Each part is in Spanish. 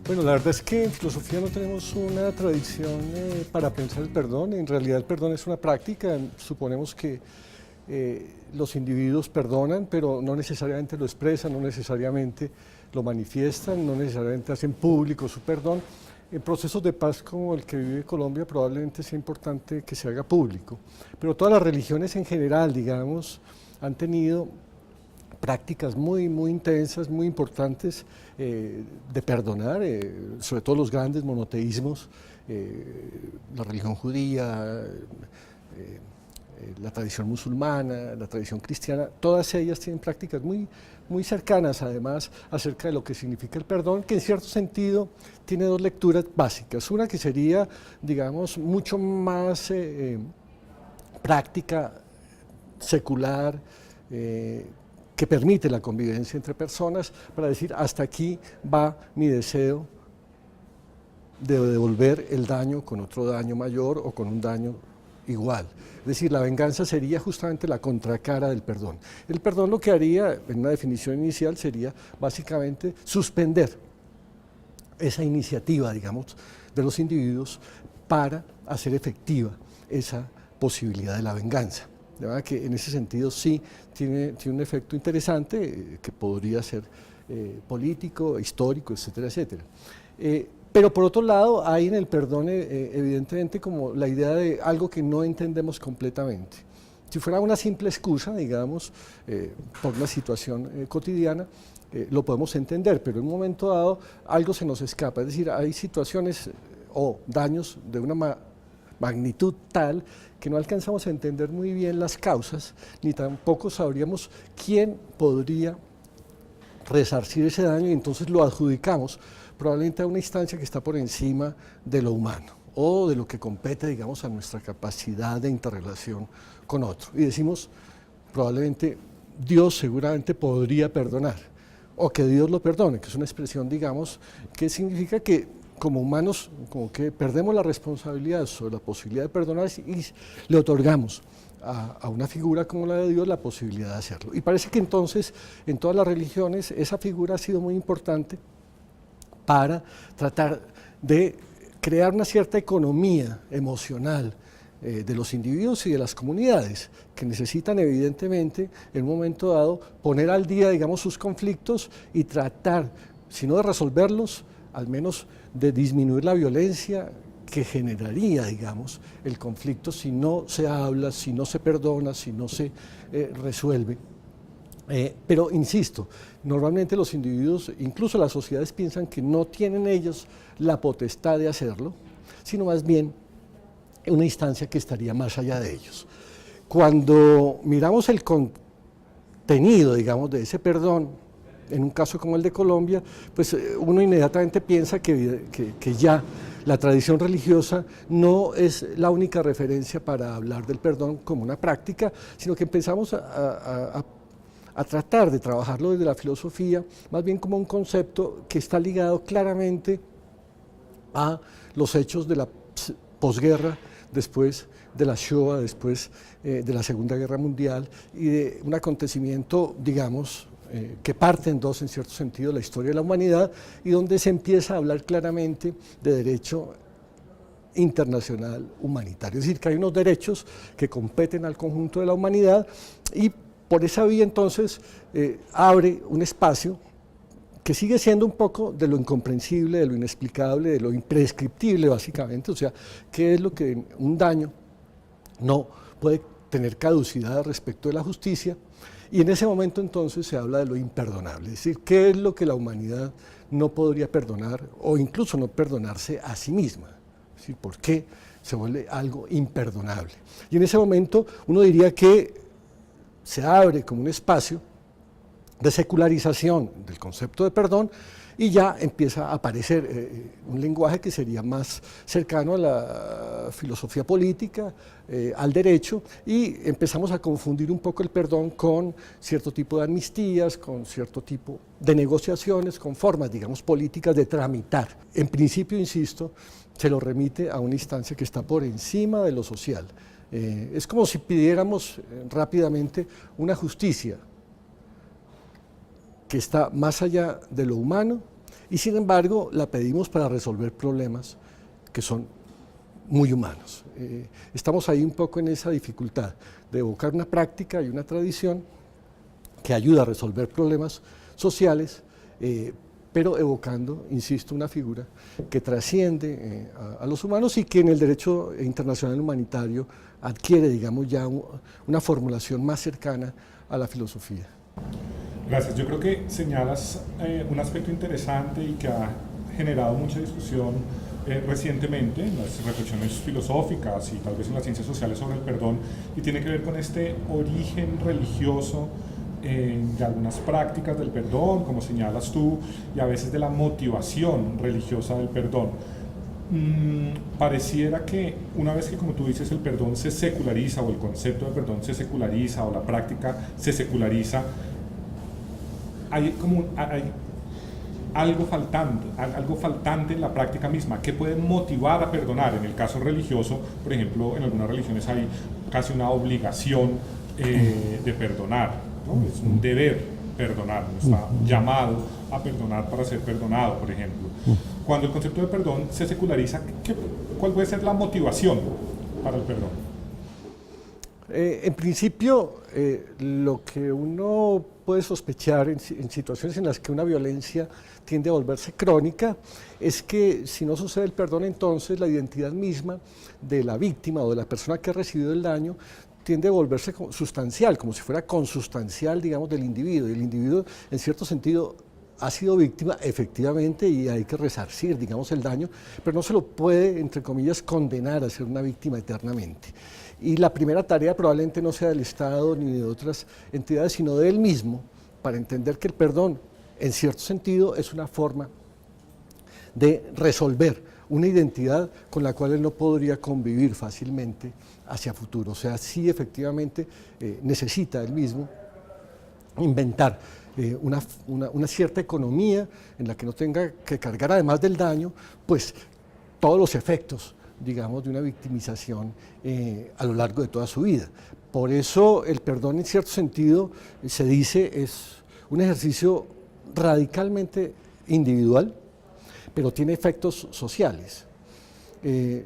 Bueno, la verdad es que en filosofía no tenemos una tradición para pensar el perdón. En realidad el perdón es una práctica. Suponemos que los individuos perdonan, pero no necesariamente lo expresan, no necesariamente lo manifiestan, no necesariamente hacen público su perdón. En procesos de paz como el que vive Colombia probablemente sea importante que se haga público. Pero todas las religiones en general, digamos, han tenido prácticas muy intensas, muy importantes de perdonar, sobre todo los grandes monoteísmos, la religión judía, la tradición musulmana, la tradición cristiana, todas ellas tienen prácticas muy cercanas además acerca de lo que significa el perdón, que en cierto sentido tiene dos lecturas básicas. Una que sería, digamos, mucho más práctica, secular, que permite la convivencia entre personas para decir hasta aquí va mi deseo de devolver el daño con otro daño mayor o con un daño igual. Es decir, la venganza sería justamente la contracara del perdón. El perdón lo que haría, en una definición inicial, sería básicamente suspender esa iniciativa, digamos, de los individuos para hacer efectiva esa posibilidad de la venganza. De verdad que en ese sentido sí tiene un efecto interesante que podría ser político, histórico, etcétera, etcétera. Pero por otro lado hay en el perdón evidentemente como la idea de algo que no entendemos completamente. Si fuera una simple excusa, digamos, por una situación cotidiana, lo podemos entender, pero en un momento dado algo se nos escapa. Es decir, hay situaciones o daños de una magnitud tal que no alcanzamos a entender muy bien las causas, ni tampoco sabríamos quién podría resarcir ese daño, y entonces lo adjudicamos probablemente a una instancia que está por encima de lo humano o de lo que compete, digamos, a nuestra capacidad de interrelación con otro. Y decimos, probablemente Dios seguramente podría perdonar, o que Dios lo perdone, que es una expresión, digamos, que significa que como humanos, como que perdemos la responsabilidad sobre la posibilidad de perdonar y le otorgamos a una figura como la de Dios la posibilidad de hacerlo. Y parece que entonces en todas las religiones esa figura ha sido muy importante para tratar de crear una cierta economía emocional de los individuos y de las comunidades, que necesitan evidentemente en un momento dado poner al día, digamos, sus conflictos y tratar, si no de resolverlos, al menos de disminuir la violencia que generaría, digamos, el conflicto si no se habla, si no se perdona, si no se resuelve. Pero insisto, normalmente los individuos, incluso las sociedades, piensan que no tienen ellos la potestad de hacerlo, sino más bien una instancia que estaría más allá de ellos. Cuando miramos el contenido, digamos, de ese perdón, en un caso como el de Colombia, pues uno inmediatamente piensa que ya la tradición religiosa no es la única referencia para hablar del perdón como una práctica, sino que empezamos a tratar de trabajarlo desde la filosofía, más bien como un concepto que está ligado claramente a los hechos de la posguerra, después de la Shoah, después de la Segunda Guerra Mundial, y de un acontecimiento, digamos, que parte en dos, en cierto sentido, la historia de la humanidad, y donde se empieza a hablar claramente de derecho internacional humanitario. Es decir, que hay unos derechos que competen al conjunto de la humanidad, y por esa vía entonces abre un espacio que sigue siendo un poco de lo incomprensible, de lo inexplicable, de lo imprescriptible básicamente, o sea, qué es lo que un daño no puede tener caducidad respecto de la justicia, y en ese momento entonces se habla de lo imperdonable, es decir, qué es lo que la humanidad no podría perdonar o incluso no perdonarse a sí misma, es decir, por qué se vuelve algo imperdonable. Y en ese momento uno diría que se abre como un espacio de secularización del concepto de perdón y ya empieza a aparecer un lenguaje que sería más cercano a la filosofía política, al derecho, y empezamos a confundir un poco el perdón con cierto tipo de amnistías, con cierto tipo de negociaciones, con formas, digamos, políticas de tramitar. En principio, insisto, se lo remite a una instancia que está por encima de lo social. Es como si pidiéramos rápidamente una justicia que está más allá de lo humano y sin embargo la pedimos para resolver problemas que son muy humanos. Estamos ahí un poco en esa dificultad de evocar una práctica y una tradición que ayuda a resolver problemas sociales, pero evocando, insisto, una figura que trasciende a los humanos y que en el derecho internacional humanitario adquiere, digamos, ya una formulación más cercana a la filosofía. Gracias. Yo creo que señalas un aspecto interesante y que ha generado mucha discusión recientemente en las reflexiones filosóficas y tal vez en las ciencias sociales sobre el perdón, y tiene que ver con este origen religioso de algunas prácticas del perdón, como señalas tú, y a veces de la motivación religiosa del perdón. Pareciera que una vez que, como tú dices, el perdón se seculariza, o el concepto de perdón se seculariza, o la práctica se seculariza, hay algo faltante en la práctica misma que puede motivar a perdonar. En el caso religioso, por ejemplo, en algunas religiones hay casi una obligación de perdonar, ¿no? Es un deber perdonar, uno está llamado a perdonar para ser perdonado, por ejemplo. Cuando el concepto de perdón se seculariza, ¿cuál puede ser la motivación para el perdón? En principio, lo que uno puede sospechar en situaciones en las que una violencia tiende a volverse crónica es que si no sucede el perdón, entonces la identidad misma de la víctima o de la persona que ha recibido el daño tiende a volverse sustancial, como si fuera consustancial, digamos, del individuo. Y el individuo, en cierto sentido, ha sido víctima, efectivamente, y hay que resarcir, digamos, el daño, pero no se lo puede, entre comillas, condenar a ser una víctima eternamente. Y la primera tarea probablemente no sea del Estado ni de otras entidades, sino de él mismo, para entender que el perdón, en cierto sentido, es una forma de resolver una identidad con la cual él no podría convivir fácilmente hacia futuro. O sea, sí, efectivamente, necesita él mismo inventar una cierta economía en la que no tenga que cargar, además del daño, pues todos los efectos, digamos, de una victimización a lo largo de toda su vida. Por eso el perdón, en cierto sentido, se dice, es un ejercicio radicalmente individual, pero tiene efectos sociales.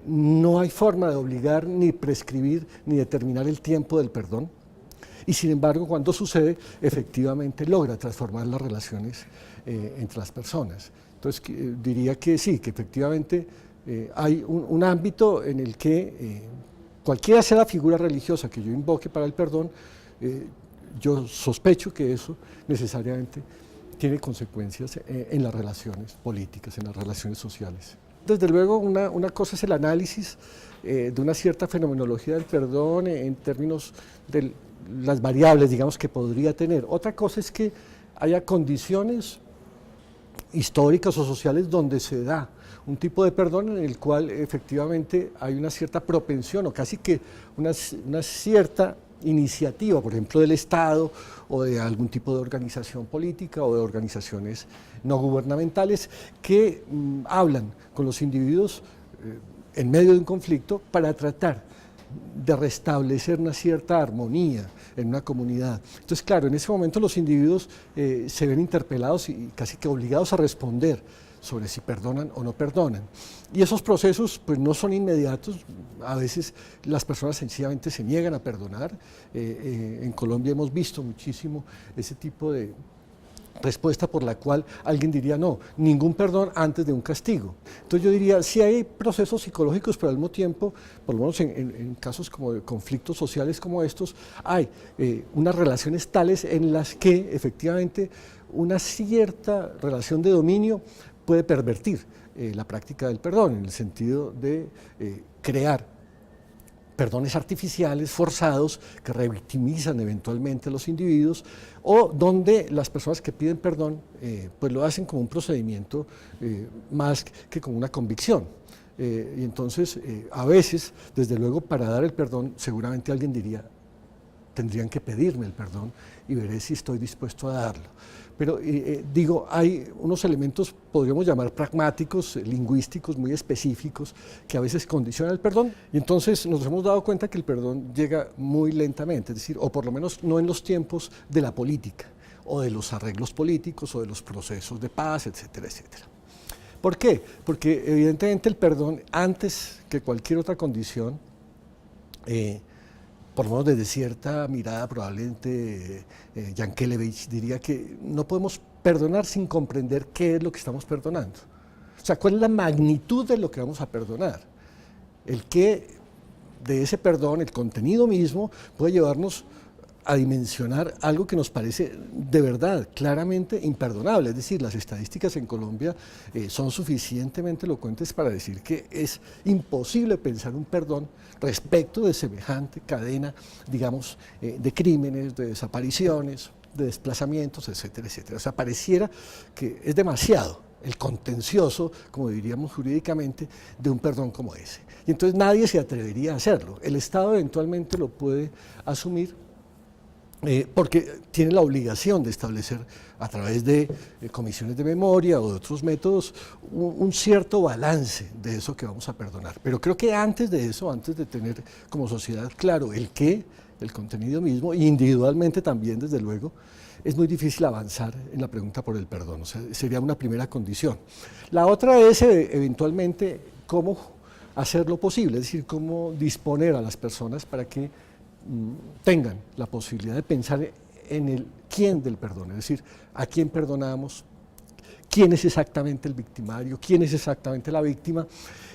No hay forma de obligar, ni prescribir, ni determinar el tiempo del perdón, y sin embargo, cuando sucede, efectivamente logra transformar las relaciones entre las personas. Entonces, diría que sí, que efectivamente hay un ámbito en el que cualquiera sea la figura religiosa que yo invoque para el perdón, yo sospecho que eso necesariamente tiene consecuencias en las relaciones políticas, en las relaciones sociales. Desde luego, una cosa es el análisis de una cierta fenomenología del perdón en términos de las variables, digamos, que podría tener. Otra cosa es que haya condiciones históricas o sociales donde se da un tipo de perdón en el cual efectivamente hay una cierta propensión o casi que una cierta iniciativa, por ejemplo, del Estado o de algún tipo de organización política o de organizaciones no gubernamentales que hablan con los individuos en medio de un conflicto para tratar de restablecer una cierta armonía en una comunidad. Entonces, claro, en ese momento los individuos se ven interpelados y casi que obligados a responder sobre si perdonan o no perdonan. Y esos procesos pues no son inmediatos, a veces las personas sencillamente se niegan a perdonar. En Colombia hemos visto muchísimo ese tipo de respuesta por la cual alguien diría no, ningún perdón antes de un castigo. Entonces yo diría, sí hay procesos psicológicos, pero al mismo tiempo, por lo menos en casos como de conflictos sociales como estos, hay unas relaciones tales en las que efectivamente una cierta relación de dominio puede pervertir la práctica del perdón, en el sentido de crear perdones artificiales, forzados, que revictimizan eventualmente a los individuos, o donde las personas que piden perdón pues lo hacen como un procedimiento más que como una convicción. Y entonces, a veces, desde luego, para dar el perdón, seguramente alguien diría, tendrían que pedirme el perdón y veré si estoy dispuesto a darlo. Pero digo, hay unos elementos, podríamos llamar pragmáticos, lingüísticos, muy específicos, que a veces condicionan el perdón, y entonces nos hemos dado cuenta que el perdón llega muy lentamente, es decir, o por lo menos no en los tiempos de la política, o de los arreglos políticos, o de los procesos de paz, etcétera, etcétera. ¿Por qué? Porque evidentemente el perdón, antes que cualquier otra condición, por lo menos desde cierta mirada, probablemente Yankelevich diría que no podemos perdonar sin comprender qué es lo que estamos perdonando. O sea, cuál es la magnitud de lo que vamos a perdonar. El qué de ese perdón, el contenido mismo, puede llevarnos a dimensionar algo que nos parece de verdad claramente imperdonable. Es decir, las estadísticas en Colombia son suficientemente elocuentes para decir que es imposible pensar un perdón respecto de semejante cadena, digamos, de crímenes, de desapariciones, de desplazamientos, etcétera, etcétera. O sea, pareciera que es demasiado el contencioso, como diríamos jurídicamente, de un perdón como ese. Y entonces nadie se atrevería a hacerlo. El Estado eventualmente lo puede asumir, porque tiene la obligación de establecer a través de comisiones de memoria o de otros métodos un cierto balance de eso que vamos a perdonar. Pero creo que antes de eso, antes de tener como sociedad claro el qué, el contenido mismo, individualmente también, desde luego, es muy difícil avanzar en la pregunta por el perdón. O sea, sería una primera condición. La otra es eventualmente cómo hacerlo posible, es decir, cómo disponer a las personas para que tengan la posibilidad de pensar en el quién del perdón, es decir, a quién perdonamos, quién es exactamente el victimario, quién es exactamente la víctima,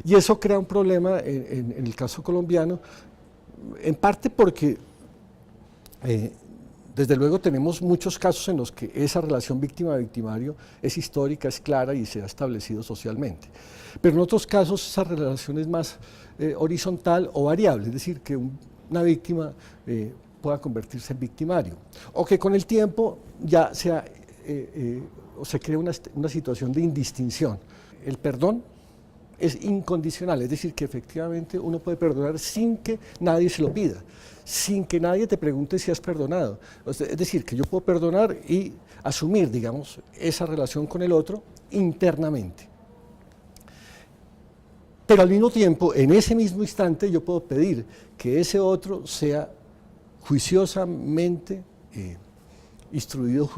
y eso crea un problema en el caso colombiano, en parte porque desde luego tenemos muchos casos en los que esa relación víctima-victimario es histórica, es clara y se ha establecido socialmente, pero en otros casos esa relación es más horizontal o variable, es decir, que una víctima pueda convertirse en victimario, o que con el tiempo ya sea, o se crea una situación de indistinción. El perdón es incondicional, es decir, que efectivamente uno puede perdonar sin que nadie se lo pida, sin que nadie te pregunte si has perdonado. Es decir, que yo puedo perdonar y asumir, digamos, esa relación con el otro internamente. Pero al mismo tiempo, en ese mismo instante, yo puedo pedir que ese otro sea juiciosamente instruido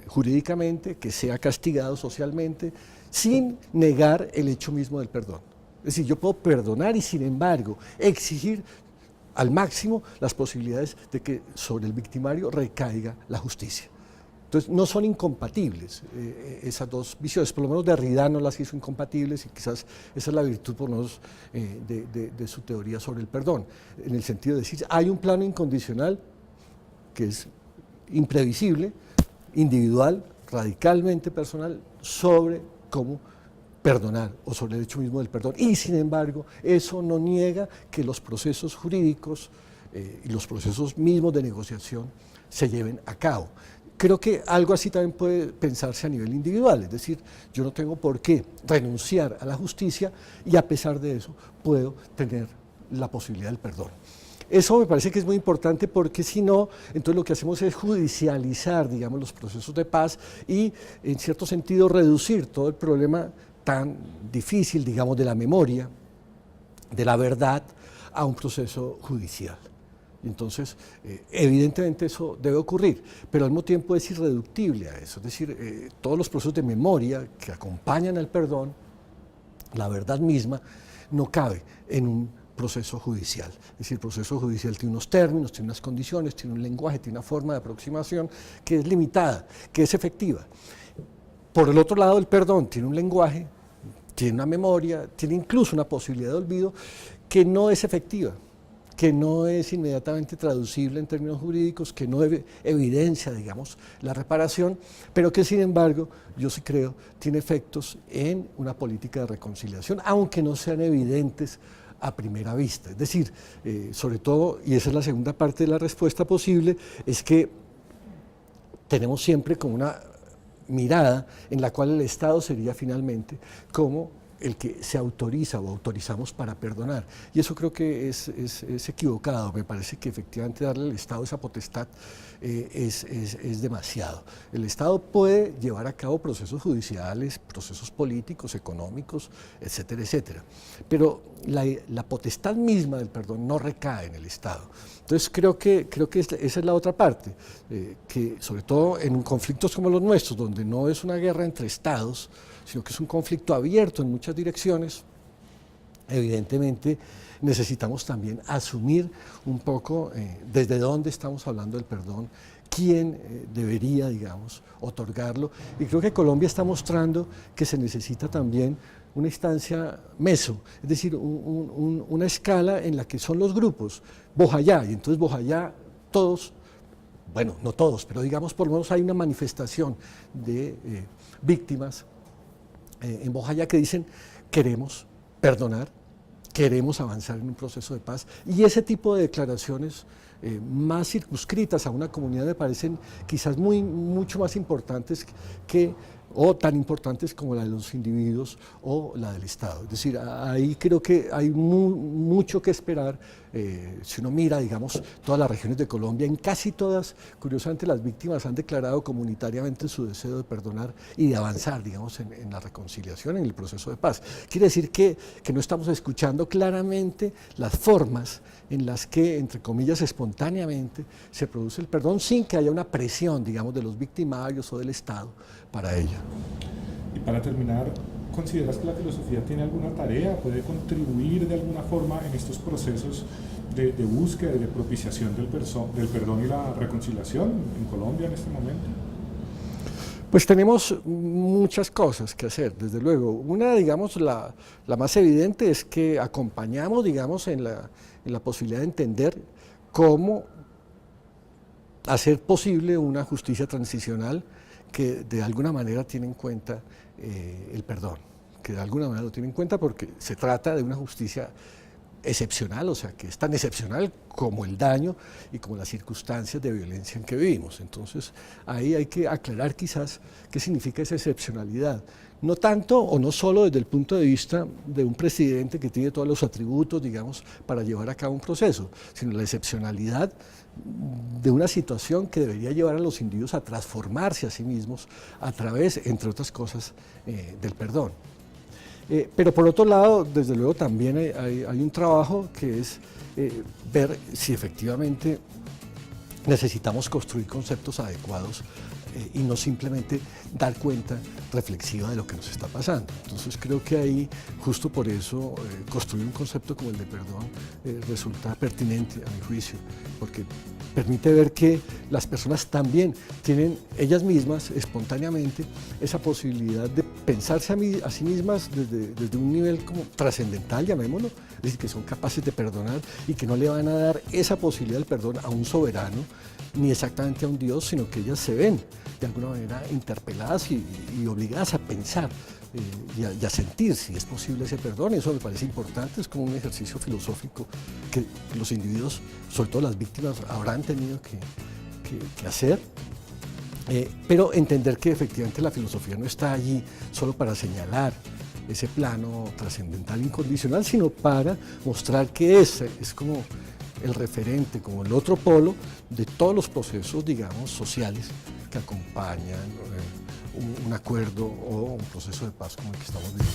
jurídicamente, que sea castigado socialmente, sin negar el hecho mismo del perdón. Es decir, yo puedo perdonar y sin embargo exigir al máximo las posibilidades de que sobre el victimario recaiga la justicia. Entonces, no son incompatibles esas dos visiones, por lo menos Derrida no las hizo incompatibles y quizás esa es la virtud por lo menos de su teoría sobre el perdón, en el sentido de decir, hay un plano incondicional que es imprevisible, individual, radicalmente personal, sobre cómo perdonar o sobre el hecho mismo del perdón. Y sin embargo, eso no niega que los procesos jurídicos y los procesos mismos de negociación se lleven a cabo. Creo que algo así también puede pensarse a nivel individual, es decir, yo no tengo por qué renunciar a la justicia y a pesar de eso puedo tener la posibilidad del perdón. Eso me parece que es muy importante porque si no, entonces lo que hacemos es judicializar, digamos, los procesos de paz y en cierto sentido reducir todo el problema tan difícil, digamos, de la memoria, de la verdad, a un proceso judicial. Entonces, evidentemente eso debe ocurrir, pero al mismo tiempo es irreductible a eso, es decir, todos los procesos de memoria que acompañan al perdón, la verdad misma, no cabe en un proceso judicial. Es decir, el proceso judicial tiene unos términos, tiene unas condiciones, tiene un lenguaje, tiene una forma de aproximación que es limitada, que es efectiva. Por el otro lado, el perdón tiene un lenguaje, tiene una memoria, tiene incluso una posibilidad de olvido que no es efectiva, que no es inmediatamente traducible en términos jurídicos, que no evidencia, digamos, la reparación, pero que sin embargo, yo sí creo, tiene efectos en una política de reconciliación, aunque no sean evidentes a primera vista. Es decir, sobre todo, y esa es la segunda parte de la respuesta posible, es que tenemos siempre como una mirada en la cual el Estado sería finalmente como el que se autoriza o autorizamos para perdonar. Y eso creo que es equivocado. Me parece que efectivamente darle al Estado esa potestad es demasiado. El Estado puede llevar a cabo procesos judiciales, procesos políticos, económicos, etcétera, etcétera. Pero la potestad misma del perdón no recae en el Estado. Entonces creo que esa es la otra parte, que sobre todo en conflictos como los nuestros, donde no es una guerra entre Estados, sino que es un conflicto abierto en muchas direcciones, evidentemente necesitamos también asumir un poco desde dónde estamos hablando del perdón, quién debería, digamos, otorgarlo. Y creo que Colombia está mostrando que se necesita también una instancia meso, es decir, una escala en la que son los grupos, Bojayá, y entonces Bojayá todos, bueno, no todos, pero digamos por lo menos hay una manifestación de víctimas en Bojayá que dicen queremos perdonar, queremos avanzar en un proceso de paz, y ese tipo de declaraciones más circunscritas a una comunidad me parecen quizás mucho más importantes o tan importantes como la de los individuos o la del Estado. Es decir, ahí creo que hay mucho que esperar. Si uno mira, digamos, todas las regiones de Colombia, en casi todas, curiosamente, las víctimas han declarado comunitariamente su deseo de perdonar y de avanzar, digamos, en la reconciliación, en el proceso de paz. Quiere decir que no estamos escuchando claramente las formas en las que, entre comillas, espontáneamente se produce el perdón sin que haya una presión, digamos, de los victimarios o del Estado para ello. Y para terminar, ¿consideras que la filosofía tiene alguna tarea, puede contribuir de alguna forma en estos procesos de búsqueda y de propiciación del perdón y la reconciliación en Colombia en este momento? Pues tenemos muchas cosas que hacer, desde luego. Una, digamos, la más evidente es que acompañamos, digamos, en la posibilidad de entender cómo hacer posible una justicia transicional que de alguna manera tiene en cuenta el perdón, que de alguna manera lo tiene en cuenta porque se trata de una justicia excepcional, o sea, que es tan excepcional como el daño y como las circunstancias de violencia en que vivimos. Entonces, ahí hay que aclarar quizás qué significa esa excepcionalidad. No tanto o no solo desde el punto de vista de un presidente que tiene todos los atributos, digamos, para llevar a cabo un proceso, sino la excepcionalidad de una situación que debería llevar a los individuos a transformarse a sí mismos a través, entre otras cosas, del perdón. Pero por otro lado, desde luego también hay un trabajo que es ver si efectivamente necesitamos construir conceptos adecuados y no simplemente dar cuenta reflexiva de lo que nos está pasando. Entonces creo que ahí, justo por eso, construir un concepto como el de perdón resulta pertinente a mi juicio, porque permite ver que las personas también tienen ellas mismas, espontáneamente, esa posibilidad de pensarse a sí mismas desde un nivel como trascendental, llamémoslo, es decir, que son capaces de perdonar y que no le van a dar esa posibilidad del perdón a un soberano, ni exactamente a un Dios, sino que ellas se ven de alguna manera interpeladas y obligadas a pensar y a sentir si es posible ese perdón. Eso me parece importante, es como un ejercicio filosófico que los individuos, sobre todo las víctimas, habrán tenido que hacer, pero entender que efectivamente la filosofía no está allí solo para señalar ese plano trascendental incondicional, sino para mostrar que ese es como el referente, como el otro polo de todos los procesos, digamos, sociales que acompañan un acuerdo o un proceso de paz como el que estamos viviendo.